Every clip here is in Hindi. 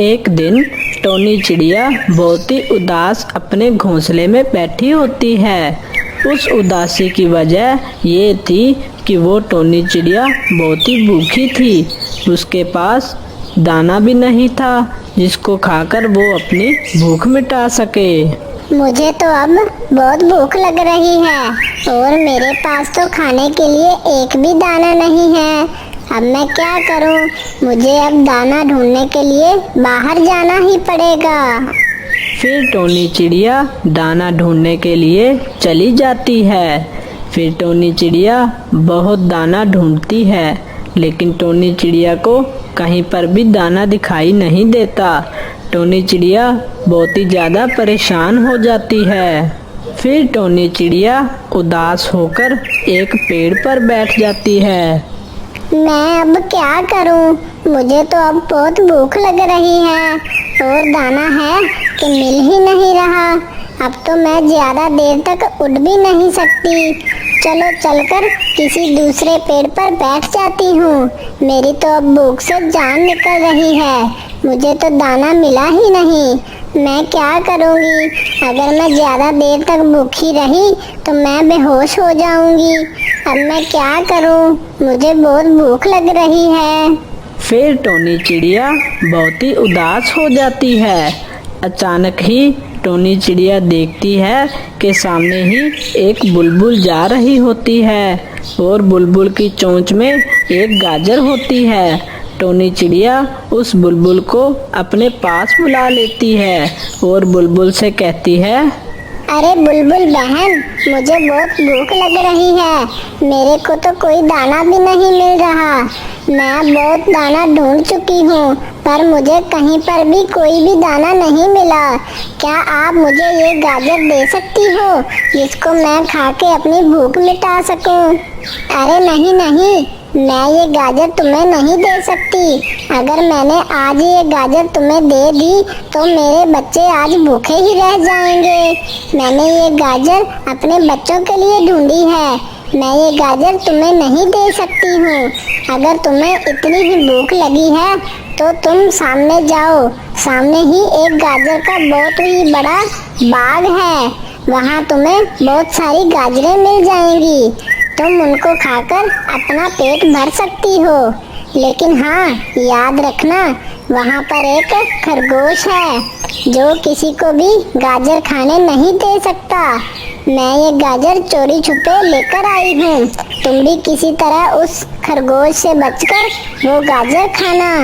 एक दिन टोनी चिड़िया बहुत ही उदास अपने घोंसले में बैठी होती है। उस उदासी की वजह ये थी कि वो टोनी चिड़िया बहुत ही भूखी थी। उसके पास दाना भी नहीं था जिसको खाकर वो अपनी भूख मिटा सके। मुझे तो अब बहुत भूख लग रही है और मेरे पास तो खाने के लिए एक भी दाना नहीं है। अब मैं क्या करूं? मुझे अब दाना ढूंढने के लिए बाहर जाना ही पड़ेगा। फिर टोनी चिड़िया दाना ढूंढने के लिए चली जाती है। फिर टोनी चिड़िया बहुत दाना ढूंढती है, लेकिन टोनी चिड़िया को कहीं पर भी दाना दिखाई नहीं देता। टोनी चिड़िया बहुत ही ज़्यादा परेशान हो जाती है। फिर टोनी चिड़िया उदास होकर एक पेड़ पर बैठ जाती है। मैं अब क्या करूं? मुझे तो अब बहुत भूख लग रही है और दाना है कि मिल ही नहीं रहा। अब तो मैं ज्यादा देर तक उड़ भी नहीं सकती। चलो चलकर किसी दूसरे पेड़ पर बैठ जाती हूँ। मेरी तो अब भूख से जान निकल रही है। मुझे तो दाना मिला ही नहीं। मैं क्या करूँगी? अगर मैं ज़्यादा देर तक भूखी रही तो मैं बेहोश हो जाऊँगी। अब मैं क्या करूँ? मुझे बहुत भूख लग रही है। फिर टोनी चिड़िया बहुत ही उदास हो जाती है। अचानक ही टोनी चिड़िया देखती है कि सामने ही एक बुलबुल जा रही होती है और बुलबुल की चोंच में एक गाजर होती है। टोनी चिड़िया उस बुलबुल को अपने पास बुला लेती है और बुलबुल से कहती है, अरे बुलबुल बहन, मुझे बहुत भूख लग रही है। मेरे को तो कोई दाना भी नहीं मिल रहा। मैं बहुत दाना ढूंढ चुकी हूँ पर मुझे कहीं पर भी कोई भी दाना नहीं मिला। क्या आप मुझे ये गाजर दे सकती हो जिसको मैं खा के अपनी भूख मिटा सकूँ? अरे नहीं नहीं, मैं ये गाजर तुम्हें नहीं दे सकती। अगर मैंने आज ये गाजर तुम्हें दे दी तो मेरे बच्चे आज भूखे ही रह जाएंगे। मैंने ये गाजर अपने बच्चों के लिए ढूंढी है। मैं ये गाजर तुम्हें नहीं दे सकती हूँ। अगर तुम्हें इतनी ही भूख लगी है तो तुम सामने जाओ। सामने ही एक गाजर का बहुत ही बड़ा बाग है। वहाँ तुम्हें बहुत सारी गाजरें मिल जाएंगी। तुम उनको खाकर अपना पेट भर सकती हो। लेकिन हाँ, याद रखना वहाँ पर एक खरगोश है जो किसी को भी गाजर खाने नहीं दे सकता। मैं ये गाजर चोरी छुपे लेकर आई हूँ। तुम भी किसी तरह उस खरगोश से बचकर वो गाजर खाना,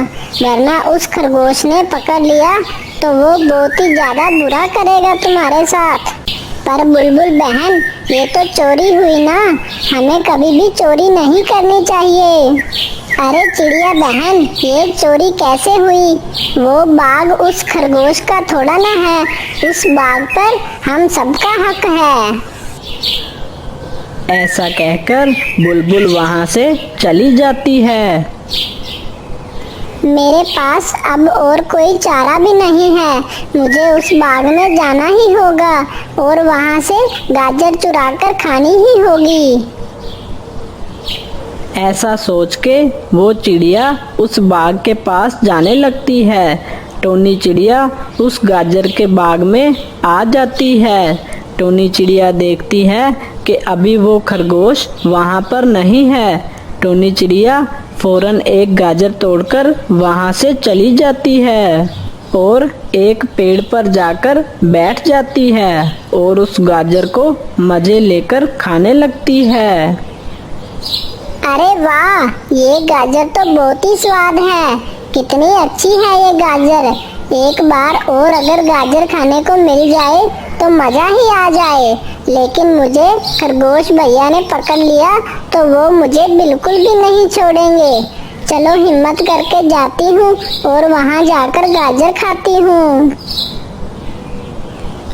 वरना उस खरगोश ने पकड़ लिया तो वो बहुत ही ज्यादा बुरा करेगा तुम्हारे साथ। पर बुलबुल बहन, ये तो चोरी हुई ना। हमें कभी भी चोरी नहीं करनी चाहिए। अरे चिड़िया बहन, ये चोरी कैसे हुई? वो बाग उस खरगोश का थोड़ा ना है। उस बाग पर हम सबका हक है। ऐसा कहकर बुलबुल वहाँ से चली जाती है। मेरे पास अब और कोई चारा भी नहीं है। मुझे उस बाग में जाना ही होगा और वहाँ से गाजर चुराकर खानी ही होगी। ऐसा सोच के वो चिड़िया उस बाग के पास जाने लगती है। टोनी चिड़िया उस गाजर के बाग में आ जाती है। टोनी चिड़िया देखती है कि अभी वो खरगोश वहाँ पर नहीं है। टोनी चिड़िया फौरन एक गाजर तोड़कर वहाँ से चली जाती है और एक पेड़ पर जाकर बैठ जाती है और उस गाजर को मजे लेकर खाने लगती है। अरे वाह, ये गाजर तो बहुत ही स्वाद है। कितनी अच्छी है ये गाजर। एक बार और अगर गाजर खाने को मिल जाए तो मजा ही आ जाए। लेकिन मुझे खरगोश भैया ने पकड़ लिया तो वो मुझे बिल्कुल भी नहीं छोड़ेंगे। चलो हिम्मत करके जाती हूँ और वहाँ जाकर गाजर खाती हूँ।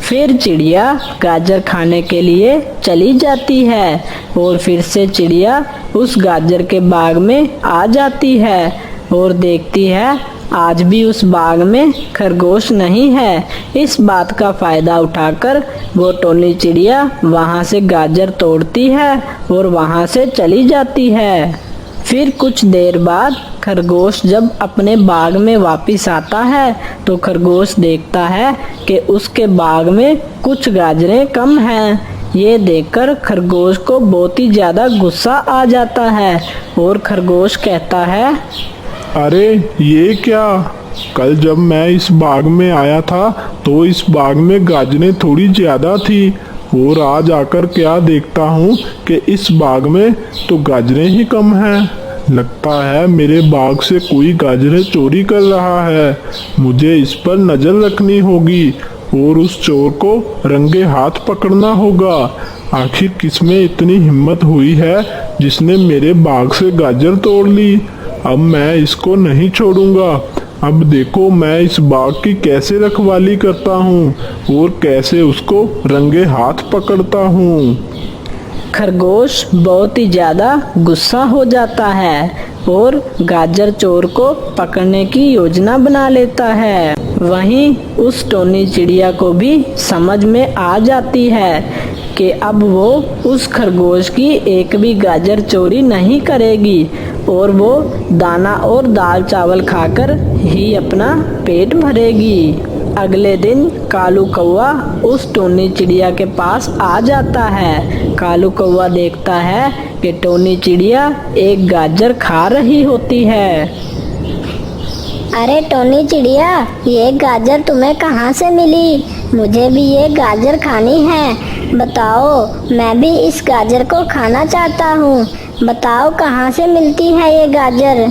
फिर चिड़िया गाजर खाने के लिए चली जाती है और फिर से चिड़िया उस गाजर के बाग में आ जाती है और देखती है आज भी उस बाग में खरगोश नहीं है। इस बात का फायदा उठाकर वो टोनी चिड़िया वहाँ से गाजर तोड़ती है और वहाँ से चली जाती है। फिर कुछ देर बाद खरगोश जब अपने बाग में वापस आता है तो खरगोश देखता है कि उसके बाग में कुछ गाजरें कम हैं। ये देखकर खरगोश को बहुत ही ज़्यादा गुस्सा आ जाता है और खरगोश कहता है, अरे ये क्या, कल जब मैं इस बाग में आया था तो इस बाग में गाजरें थोड़ी ज़्यादा थी और आज आकर क्या देखता हूँ कि इस बाग में तो गाजरें ही कम हैं। लगता है मेरे बाग से कोई गाजरें चोरी कर रहा है। मुझे इस पर नज़र रखनी होगी और उस चोर को रंगे हाथ पकड़ना होगा। आखिर किसमें इतनी हिम्मत हुई है जिसने मेरे बाग से गाजर तोड़ ली। अब मैं इसको नहीं छोड़ूंगा। अब देखो मैं इस बाग की कैसे रखवाली करता हूँ और कैसे उसको रंगे हाथ पकड़ता हूँ। खरगोश बहुत ही ज़्यादा गुस्सा हो जाता है और गाजर चोर को पकड़ने की योजना बना लेता है। वहीं उस टोनी चिड़िया को भी समझ में आ जाती है कि अब वो उस खरगोश की एक भी गाजर चोरी नहीं करेगी और वो दाना और दाल चावल खाकर ही अपना पेट भरेगी। अगले दिन कालू कौवा उस टोनी चिड़िया के पास आ जाता है। कालू कौवा देखता है कि टोनी चिड़िया एक गाजर खा रही होती है। अरे टोनी चिड़िया, ये गाजर तुम्हें कहाँ से मिली? मुझे भी ये गाजर खानी है। बताओ, मैं भी इस गाजर को खाना चाहता हूँ। बताओ कहाँ से मिलती है ये गाजर?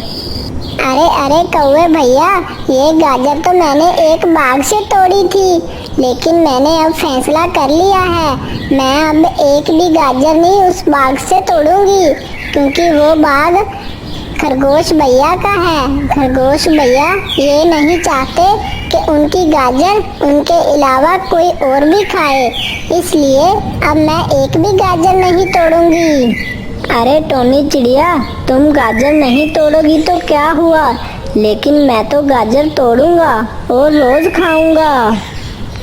अरे अरे कौवे भैया, ये गाजर तो मैंने एक बाग से तोड़ी थी, लेकिन मैंने अब फैसला कर लिया है। मैं अब एक भी गाजर नहीं उस बाग से तोड़ूंगी, क्योंकि वो बाग खरगोश भैया का है। खरगोश भैया ये नहीं चाहते कि उनकी गाजर उनके अलावा कोई और भी खाए, इसलिए अब मैं एक भी गाजर नहीं तोड़ूंगी। अरे टोनी चिड़िया, तुम गाजर नहीं तोड़ोगी तो क्या हुआ, लेकिन मैं तो गाजर तोड़ूंगा और रोज खाऊंगा।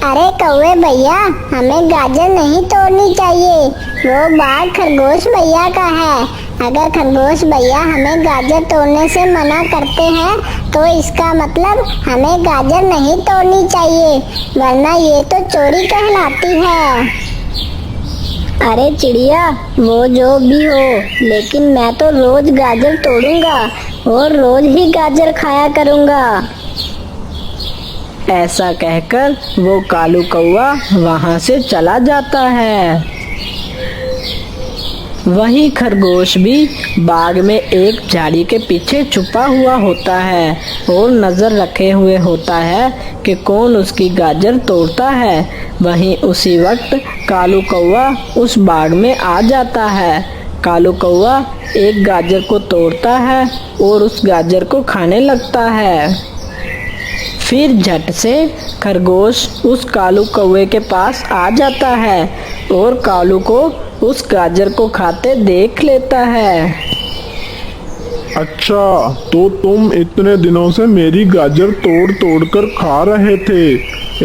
अरे कौवे भैया, हमें गाजर नहीं तोड़नी चाहिए। वो बाग खरगोश भैया का है। अगर खरगोश भैया हमें गाजर तोड़ने से मना करते हैं तो इसका मतलब हमें गाजर नहीं तोड़नी चाहिए, वरना ये तो चोरी कहलाती है। अरे चिड़िया, वो जो भी हो, लेकिन मैं तो रोज गाजर तोड़ूंगा और रोज ही गाजर खाया करूंगा। ऐसा कहकर वो कालू कौवा वहां से चला जाता है। वहीं खरगोश भी बाग में एक झाड़ी के पीछे छुपा हुआ होता है और नजर रखे हुए होता है कि कौन उसकी गाजर तोड़ता है। वहीं उसी वक्त कालू कौवा उस बाग में आ जाता है। कालू कौवा एक गाजर को तोड़ता है और उस गाजर को खाने लगता है। फिर झट से खरगोश उस कालू कौवे के पास आ जाता है और कालू को उस गाजर को खाते देख लेता है। अच्छा, तो तुम इतने दिनों से मेरी गाजर तोड़ तोड़ कर खा रहे थे।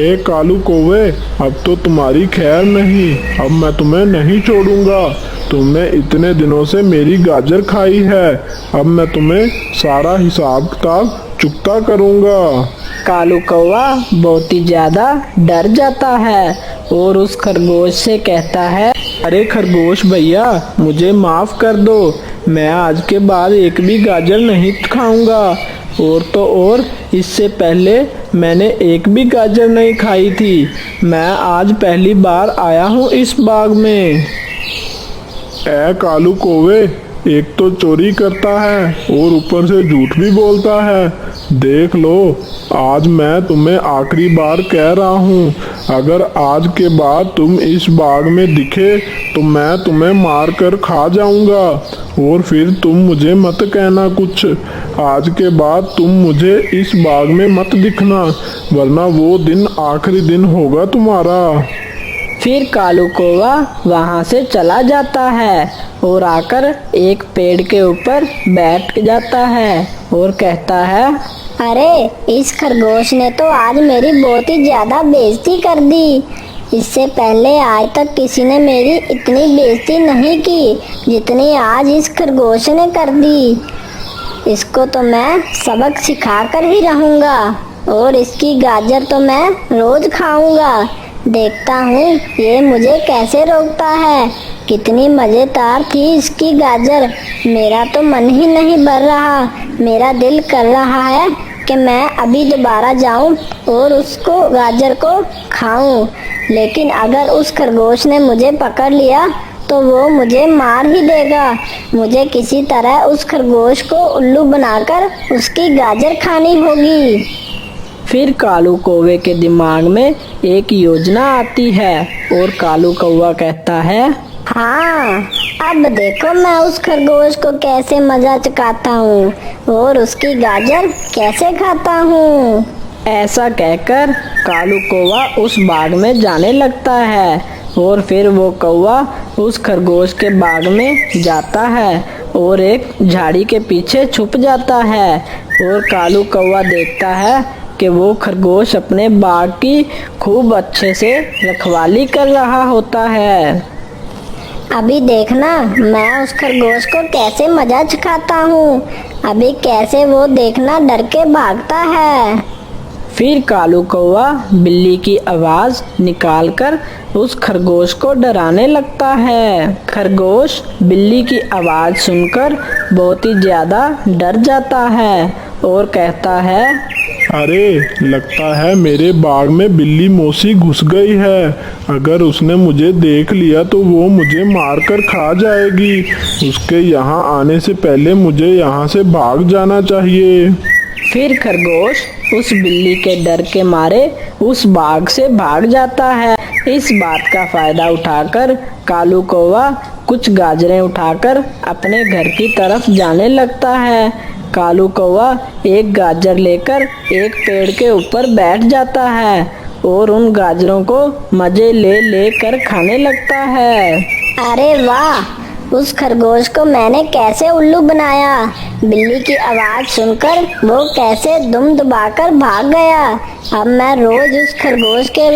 ए कालू कौवे, अब तो तुम्हारी खैर नहीं। अब मैं तुम्हें नहीं छोड़ूंगा। तुमने इतने दिनों से मेरी गाजर खाई है, अब मैं तुम्हें सारा हिसाब किताब चुकता करूंगा। कालू कौवा बहुत ही ज्यादा डर जाता है और उस खरगोश से कहता है, अरे खरगोश भैया, मुझे माफ कर दो। मैं आज के बाद एक भी गाजर नहीं खाऊंगा। और तो और, इससे पहले मैंने एक भी गाजर नहीं खाई थी। मैं आज पहली बार आया हूँ इस बाग में। ए कालू कौवे, एक तो चोरी करता है और ऊपर से झूठ भी बोलता है। देख लो, आज मैं तुम्हें आखिरी बार कह रहा हूँ, अगर आज के बाद तुम इस बाग में दिखे तो मैं तुम्हें मार कर खा जाऊंगा। और फिर तुम मुझे मत कहना कुछ। आज के बाद तुम मुझे इस बाग में मत दिखना, वरना वो दिन आखिरी दिन होगा तुम्हारा। फिर कालू कौवा वहां से चला जाता है और आकर एक पेड़ के ऊपर बैठ जाता है और कहता है, अरे इस खरगोश ने तो आज मेरी बहुत ही ज्यादा बेइज्जती कर दी। इससे पहले आज तक किसी ने मेरी इतनी बेइज्जती नहीं की जितनी आज इस खरगोश ने कर दी। इसको तो मैं सबक सिखा कर ही रहूंगा और इसकी गाजर तो मैं रोज खाऊंगा। देखता हूँ ये मुझे कैसे रोकता है। कितनी मजेदार थी इसकी गाजर। मेरा तो मन ही नहीं भर रहा। मेरा दिल कर रहा है कि मैं अभी दोबारा जाऊं और उसको गाजर को खाऊं। लेकिन अगर उस खरगोश ने मुझे पकड़ लिया तो वो मुझे मार ही देगा। मुझे किसी तरह उस खरगोश को उल्लू बनाकर उसकी गाजर खानी होगी। फिर कालू कौवे के दिमाग में एक योजना आती है और कालू कौवा कहता है, हाँ, अब देखो मैं उस खरगोश को कैसे मजा चखाता हूँ और उसकी गाजर कैसे खाता हूँ। ऐसा कहकर कालू कौवा उस बाग में जाने लगता है और फिर वो कौवा उस खरगोश के बाग में जाता है और एक झाड़ी के पीछे छुप जाता है और कालू कौवा देखता है कि वो खरगोश अपने बाग की खूब अच्छे से रखवाली कर रहा होता है। अभी देखना मैं उस खरगोश को कैसे मजा चखाता हूँ। अभी कैसे वो देखना डर के भागता है। फिर कालू कौवा बिल्ली की आवाज निकालकर उस खरगोश को डराने लगता है। खरगोश बिल्ली की आवाज सुनकर बहुत ही ज्यादा डर जाता है और कहता है, अरे लगता है मेरे बाग में बिल्ली मौसी घुस गई है। अगर उसने मुझे देख लिया तो वो मुझे मारकर खा जाएगी। उसके यहाँ आने से पहले मुझे यहाँ से भाग जाना चाहिए। फिर खरगोश उस बिल्ली के डर के मारे उस बाग से भाग जाता है। इस बात का फायदा उठाकर कालू कौवा कुछ गाजरें उठाकर अपने घर की तरफ जाने लगता है। कालू कौवा एक गाजर लेकर एक पेड़ के ऊपर बैठ जाता है और उन गाजरों को मजे ले कर खाने लगता है। अरे वाह, उस खरगोश को मैंने कैसे उल्लू बनाया। बिल्ली की आवाज सुनकर वो कैसे दुम दबाकर भाग गया। अब मैं रोज उस खरगोश के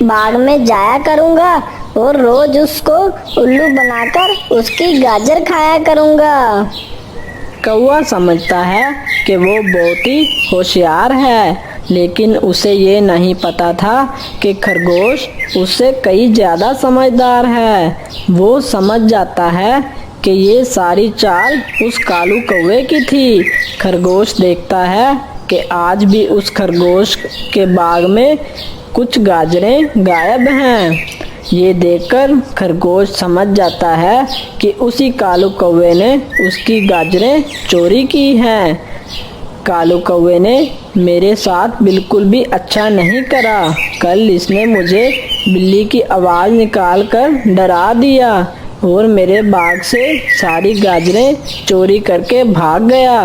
बाग में जाया करूँगा और रोज उसको उल्लू बनाकर उसकी गाजर खाया करूँगा। कौवा समझता है कि वो बहुत ही होशियार है, लेकिन उसे ये नहीं पता था कि खरगोश उससे कई ज़्यादा समझदार है। वो समझ जाता है कि ये सारी चाल उस कालू कौवे की थी। खरगोश देखता है कि आज भी उस खरगोश के बाग में कुछ गाजरें गायब हैं। ये देखकर खरगोश समझ जाता है कि उसी कालू कौवे ने उसकी गाजरें चोरी की हैं। कालू कौवे ने मेरे साथ बिल्कुल भी अच्छा नहीं करा। कल इसने मुझे बिल्ली की आवाज़ निकाल कर डरा दिया और मेरे बाग से सारी गाजरें चोरी करके भाग गया।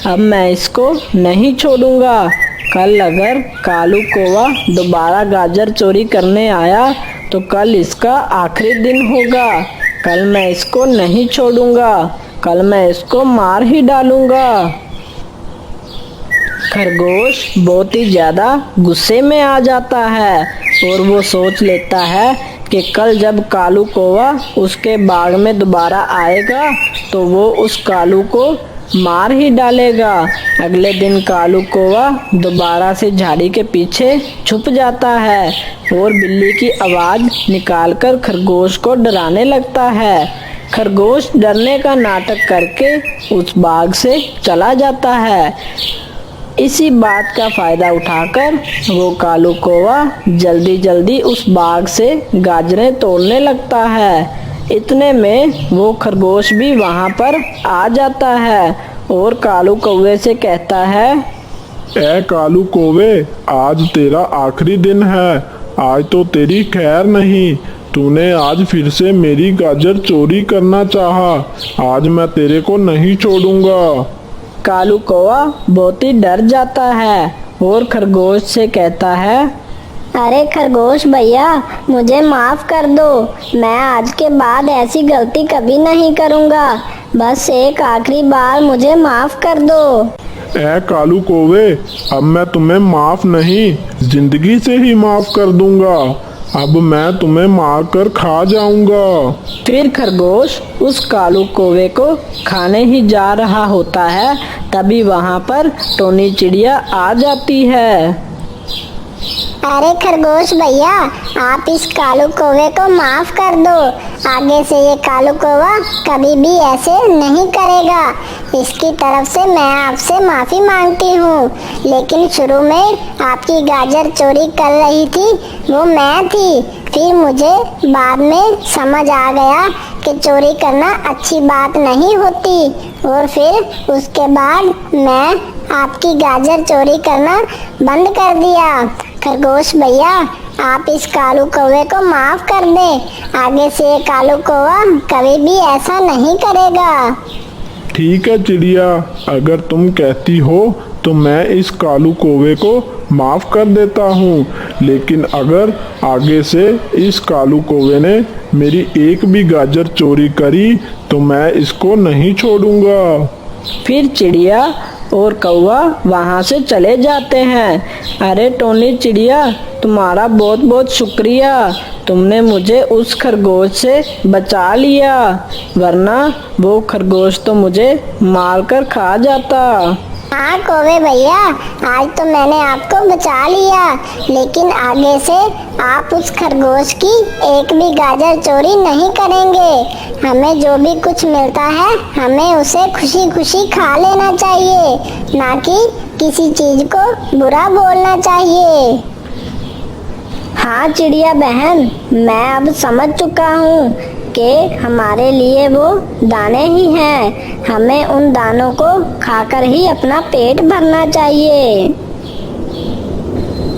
अब मैं इसको नहीं छोड़ूंगा। कल अगर कालू कौवा दोबारा गाजर चोरी करने आया तो कल इसका आखिरी दिन होगा। कल मैं इसको नहीं छोड़ूंगा। कल मैं इसको मार ही डालूंगा। खरगोश बहुत ही ज़्यादा गुस्से में आ जाता है और वो सोच लेता है कि कल जब कालू कौवा उसके बाग में दोबारा आएगा तो वो उस कालू को मार ही डालेगा। अगले दिन कालू कौवा दोबारा से झाड़ी के पीछे छुप जाता है और बिल्ली की आवाज़ निकालकर खरगोश को डराने लगता है। खरगोश डरने का नाटक करके उस बाग से चला जाता है। इसी बात का फायदा उठाकर वो कालू कौवा जल्दी जल्दी उस बाग से गाजरें तोड़ने लगता है। इतने में वो खरगोश भी वहाँ पर आ जाता है और कालू कौवे से कहता है, ए कालू कौवे, आज तेरा आखिरी दिन है। आज तो तेरी खैर नहीं। तूने आज फिर से मेरी गाजर चोरी करना चाहा। आज मैं तेरे को नहीं छोड़ूंगा। कालू कौवा बहुत ही डर जाता है और खरगोश से कहता है, अरे खरगोश भैया, मुझे माफ कर दो। मैं आज के बाद ऐसी गलती कभी नहीं करूँगा। बस एक आखिरी बार मुझे माफ कर दो। ए कालू कौवे, अब मैं तुम्हें माफ नहीं, जिंदगी से ही माफ कर दूंगा। अब मैं तुम्हें मार कर खा जाऊंगा। फिर खरगोश उस कालू कौवे को खाने ही जा रहा होता है, तभी वहाँ पर टोनी चिड़िया आ जाती है। अरे खरगोश भैया, आप इस कालू कौवे को माफ कर दो। आगे से ये कालू कौवा कभी भी ऐसे नहीं करेगा। इसकी तरफ से मैं आपसे माफी मांगती हूँ। लेकिन शुरू में आपकी गाजर चोरी कर रही थी वो मैं थी। फिर मुझे बाद में समझ आ गया कि चोरी करना अच्छी बात नहीं होती, और फिर उसके बाद मैं आपकी गाजर चोरी करना बंद कर दिया। खरगोश भैया, आप इस कालू कौवे को माफ कर दें। आगे से ये कालू कौवा कभी भी ऐसा नहीं करेगा। ठीक है चिड़िया, अगर तुम कहती हो तो मैं इस कालू कौवे को माफ कर देता हूँ। लेकिन अगर आगे से इस कालू कौवे ने मेरी एक भी गाजर चोरी करी तो मैं इसको नहीं छोड़ूंगा। फिर चिड़िया और कौवा वहाँ से चले जाते हैं। अरे टोनी चिड़िया, तुम्हारा बहुत बहुत शुक्रिया। तुमने मुझे उस खरगोश से बचा लिया, वरना वो खरगोश तो मुझे मारकर खा जाता। हाँ कौवे भैया, आज तो मैंने आपको बचा लिया। लेकिन आगे से आप उस खरगोश की एक भी गाजर चोरी नहीं करेंगे। हमें जो भी कुछ मिलता है हमें उसे खुशी खुशी खा लेना चाहिए, ना कि किसी चीज को बुरा बोलना चाहिए। हाँ चिड़िया बहन, मैं अब समझ चुका हूँ कि हमारे लिए वो दाने ही हैं। हमें उन दानों को खाकर ही अपना पेट भरना चाहिए।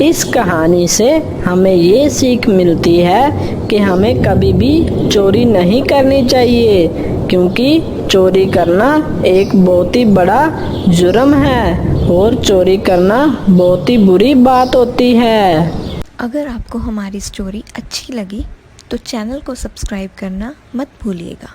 इस कहानी से हमें ये सीख मिलती है कि हमें कभी भी चोरी नहीं करनी चाहिए, क्योंकि चोरी करना एक बहुत ही बड़ा जुर्म है और चोरी करना बहुत ही बुरी बात होती है। अगर आपको हमारी स्टोरी अच्छी लगी तो चैनल को सब्सक्राइब करना मत भूलिएगा।